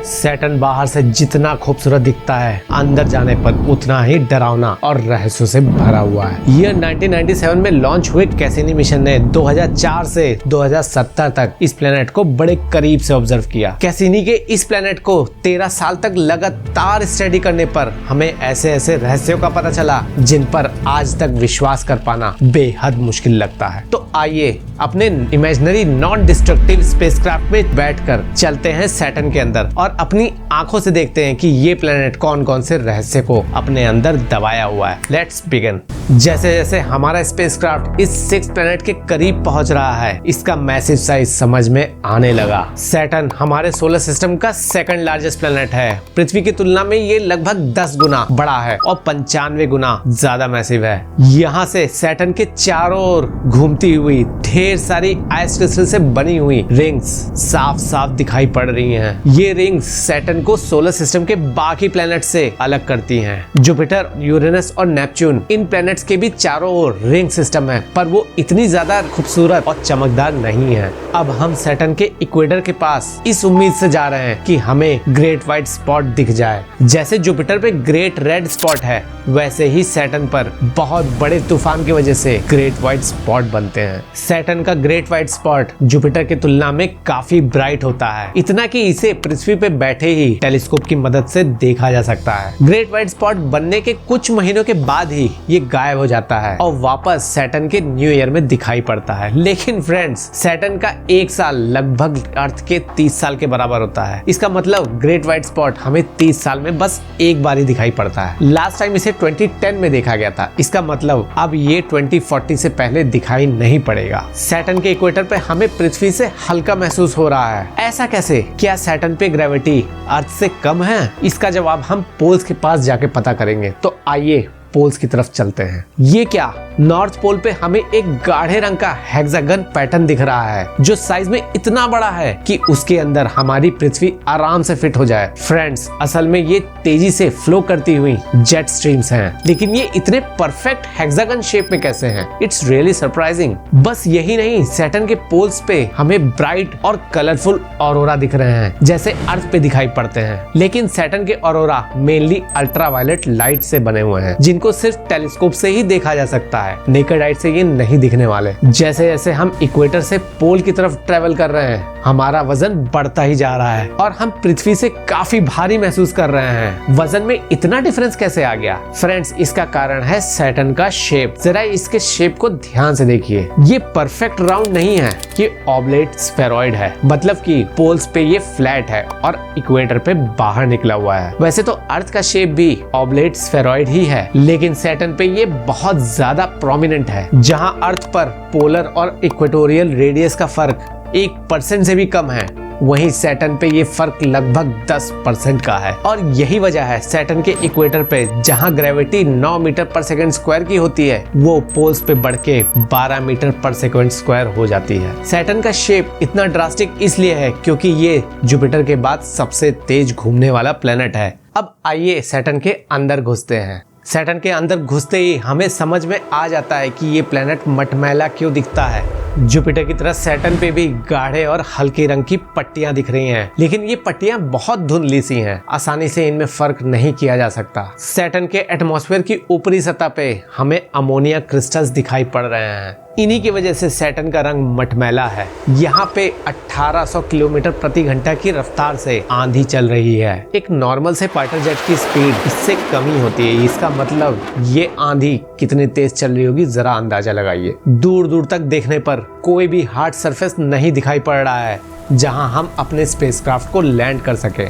Saturn बाहर से जितना खूबसूरत दिखता है, अंदर जाने पर उतना ही डरावना और रहस्यों से भरा हुआ है। ईयर 1997 में लॉन्च हुए कैसिनी मिशन ने 2004 से 2070 तक इस प्लेनेट को बड़े करीब से ऑब्जर्व किया। कैसिनी के इस प्लेनेट को 13 साल तक लगातार स्टडी करने पर हमें ऐसे ऐसे रहस्यों का पता चला जिन पर आज तक विश्वास कर पाना बेहद मुश्किल लगता है। तो आइए अपने इमेजिनरी नॉन डिस्ट्रक्टिव स्पेसक्राफ्ट में बैठकर चलते हैं सैटर्न के अंदर और अपनी आंखों से देखते हैं कि ये प्लेनेट कौन कौन से रहस्य को अपने अंदर दबाया हुआ है। Let's begin. जैसे जैसे हमारा स्पेसक्राफ्ट इस 6 प्लेनेट के करीब पहुंच रहा है, इसका मैसिव साइज समझ में आने लगा। सैटर्न हमारे सोलर सिस्टम का सेकंड लार्जेस्ट प्लेनेट है। पृथ्वी की तुलना में ये लगभग 10 गुना बड़ा है और 95 गुना ज्यादा मैसिव है। यहाँ से सैटर्न के चारों ओर घूमती हुई ढेर सारी आइस क्रिस्टल से बनी हुई रिंग्स साफ साफ दिखाई पड़ रही हैं। ये रिंग्स सैटर्न को सोलर सिस्टम के बाकी प्लैनेट से अलग करती हैं। जुपिटर, यूरेनस और नेपच्यून इन प्लैनेट्स के भी चारों ओर रिंग सिस्टम है, पर वो इतनी ज्यादा खूबसूरत और चमकदार नहीं है। अब हम सैटर्न के इक्वेटर के पास इस उम्मीद से जा रहे हैं कि हमें ग्रेट व्हाइट स्पॉट दिख जाए। जैसे जुपिटर पे ग्रेट रेड स्पॉट है, वैसे ही सैटर्न पर बहुत बड़े तूफान की वजह से ग्रेट व्हाइट स्पॉट बनते हैं। सैटर्न का ग्रेट व्हाइट स्पॉट जुपिटर की तुलना में काफी ब्राइट होता है, इतना कि इसे पृथ्वी पे बैठे ही टेलीस्कोप की मदद से देखा जा सकता है। ग्रेट व्हाइट स्पॉट बनने के कुछ महीनों के बाद ही ये गायब हो जाता है और वापस सैटर्न के न्यू ईयर में दिखाई पड़ता है। लेकिन फ्रेंड्स, सैटर्न का एक साल लगभग अर्थ के 30 साल के बराबर होता है। इसका मतलब ग्रेट व्हाइट स्पॉट हमें 30 साल में बस एक बार ही दिखाई पड़ता है। लास्ट टाइम इसे 2010 में देखा गया था। इसका मतलब अब ये 2040 से पहले दिखाई नहीं पड़ेगा। सैटर्न के इक्वेटर पे हमें पृथ्वी से हल्का महसूस हो रहा है। ऐसा कैसे? क्या सैटर्न पे ग्रेविटी अर्थ से कम है? इसका जवाब हम पोल्स के पास जाके पता करेंगे। तो आइए पोल्स की तरफ चलते हैं। ये क्या? नॉर्थ पोल पे हमें एक गाढ़े रंग का हेक्सागन पैटर्न दिख रहा है जो साइज में इतना बड़ा है कि उसके अंदर हमारी पृथ्वी आराम से फिट हो जाए। फ्रेंड्स, असल में ये तेजी से फ्लो करती हुई जेट स्ट्रीम्स हैं, लेकिन ये इतने परफेक्ट हेक्सागन शेप में कैसे हैं? It's really surprising. बस यही नहीं, सैटर्न के पोल्स पे हमें ब्राइट और कलरफुल ऑरोरा दिख रहे हैं जैसे अर्थ पे दिखाई पड़ते हैं। लेकिन सैटर्न के ऑरोरा मेनली अल्ट्रावायलेट लाइट से बने हुए हैं जिनको सिर्फ टेलीस्कोप से ही देखा जा सकता है। नेकेड आइट से ये नहीं दिखने वाले। जैसे जैसे हम इक्वेटर से पोल की तरफ ट्रेवल कर रहे हैं, हमारा वजन बढ़ता ही जा रहा है और हम पृथ्वी से काफी भारी महसूस कर रहे हैं। वजन में इतना डिफरेंस कैसे आ गया? फ्रेंड्स, इसका कारण है सैटर्न का शेप। जरा इसके शेप को ध्यान से देखिए। ये परफेक्ट राउंड नहीं है, ये ऑब्लेट स्फेरॉइड है। मतलब कि पोल्स पे ये फ्लैट है और इक्वेटर पे बाहर निकला हुआ है। वैसे तो अर्थ का शेप भी ऑब्लेट स्फेरॉइड ही है, लेकिन सैटर्न पे ये बहुत ज्यादा प्रोमिनेंट है। जहां अर्थ पर पोलर और इक्वेटोरियल रेडियस का फर्क 1% से भी कम है, वहीं सैटर्न पे ये फर्क लगभग 10% का है। और यही वजह है सैटर्न के इक्वेटर पे जहां ग्रेविटी 9 मीटर पर सेकंड स्क्वायर की होती है, वो पोल्स पे बढ़ के 12 मीटर पर सेकंड स्क्वायर हो जाती है। सैटर्न का शेप इतना ड्रास्टिक इसलिए है क्योंकि ये जुपिटर के बाद सबसे तेज घूमने वाला प्लेनेट है। अब आइए सैटर्न के अंदर घुसते हैं। सैटर्न के अंदर घुसते ही हमें समझ में आ जाता है कि ये प्लेनेट मटमैला क्यों दिखता है। जुपिटर की तरह सैटर्न पे भी गाढ़े और हल्के रंग की पट्टियां दिख रही हैं, लेकिन ये पट्टियां बहुत धुंधली सी हैं, आसानी से इनमें फर्क नहीं किया जा सकता। सैटर्न के एटमॉस्फेयर की ऊपरी सतह पे हमें अमोनिया क्रिस्टल्स दिखाई पड़ रहे हैं। इन्हीं की वजह से सैटर्न का रंग मटमैला है। यहाँ पे 1800 किलोमीटर प्रति घंटा की रफ्तार से आंधी चल रही है। एक नॉर्मल से फाइटर जेट की स्पीड इससे कम ही होती है। इसका मतलब ये आंधी कितनी तेज चल रही होगी, जरा अंदाजा लगाइए। दूर दूर तक देखने पर कोई भी हार्ड सरफेस नहीं दिखाई पड़ रहा है जहां हम अपने स्पेसक्राफ्ट को लैंड कर सके।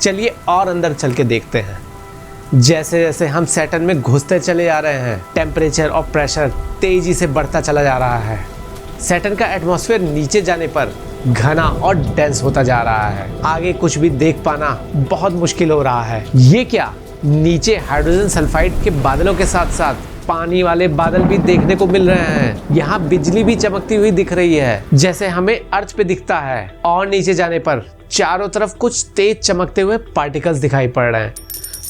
चलिए और अंदर चल के देखते हैं। जैसे जैसे हम सैटर्न में घुसते चले जा रहे हैं, टेम्परेचर और प्रेशर तेजी से बढ़ता चला जा रहा है। सैटर्न का एटमॉस्फेयर नीचे जाने पर घना और डेंस होता जा रहा है। आगे कुछ भी देख पाना बहुत मुश्किल हो रहा है। ये क्या? नीचे हाइड्रोजन सल्फाइड के बादलों के साथ साथ पानी वाले बादल भी देखने को मिल रहे हैं। यहाँ बिजली भी चमकती हुई दिख रही है जैसे हमें अर्थ पे दिखता है। और नीचे जाने पर चारों तरफ कुछ तेज चमकते हुए पार्टिकल्स दिखाई पड़ रहे हैं।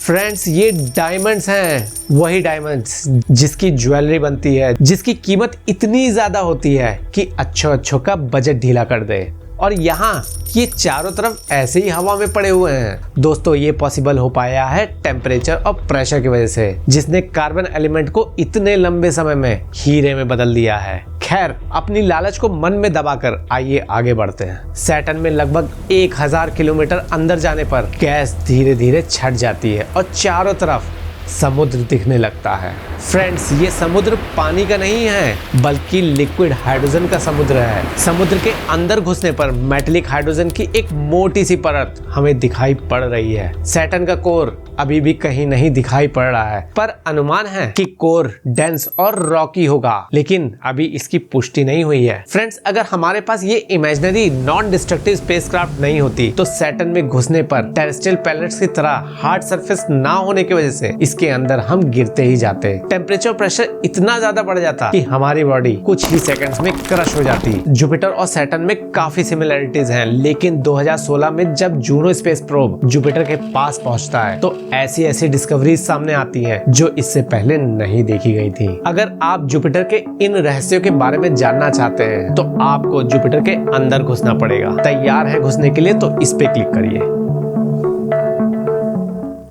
फ्रेंड्स, ये डायमंड्स हैं, वही डायमंड्स जिसकी ज्वेलरी बनती है, जिसकी कीमत इतनी ज्यादा होती है कि अच्छों का बजट ढीला कर दे। और यहाँ ये चारों तरफ ऐसे ही हवा में पड़े हुए हैं। दोस्तों ये पॉसिबल हो पाया है टेम्परेचर और प्रेशर की वजह से, जिसने कार्बन एलिमेंट को इतने लंबे समय में हीरे में बदल दिया है। खैर, अपनी लालच को मन में दबाकर आइए आगे बढ़ते हैं। सैटर्न में लगभग 1000 किलोमीटर अंदर जाने पर गैस धीरे धीरे छट जाती है और चारों तरफ समुद्र दिखने लगता है। फ्रेंड्स, ये समुद्र पानी का नहीं है बल्कि लिक्विड हाइड्रोजन का समुद्र है। समुद्र के अंदर घुसने पर मेटेलिक हाइड्रोजन की एक मोटी सी परत हमें दिखाई पड़ रही है। सैटर्न का कोर अभी भी कहीं नहीं दिखाई पड़ रहा है, पर अनुमान है कि कोर डेंस और रॉकी होगा, लेकिन अभी इसकी पुष्टि नहीं हुई है। फ्रेंड्स, अगर हमारे पास ये इमेजिनरी नॉन डिस्ट्रक्टिव स्पेसक्राफ्ट नहीं होती तो सैटर्न में घुसने पर टेरेस्ट्रियल प्लैनेट्स की तरह हार्ड सरफेस ना होने की वजह से इसके अंदर हम गिरते ही जाते। टेम्परेचर प्रेशर इतना ज्यादा बढ़ जाता कि हमारी बॉडी कुछ ही सेकंड्स में क्रश हो जाती। जुपिटर और सैटर्न में काफी सिमिलरिटीज हैं, लेकिन 2016 में जब जूनो स्पेस प्रोब जुपिटर के पास पहुंचता है तो ऐसी ऐसी डिस्कवरीज सामने आती हैं जो इससे पहले नहीं देखी गई थी। अगर आप जुपिटर के इन रहस्यों के बारे में जानना चाहते हैं तो आपको जुपिटर के अंदर घुसना पड़ेगा। तैयार है घुसने के लिए तो इस पे क्लिक करिए।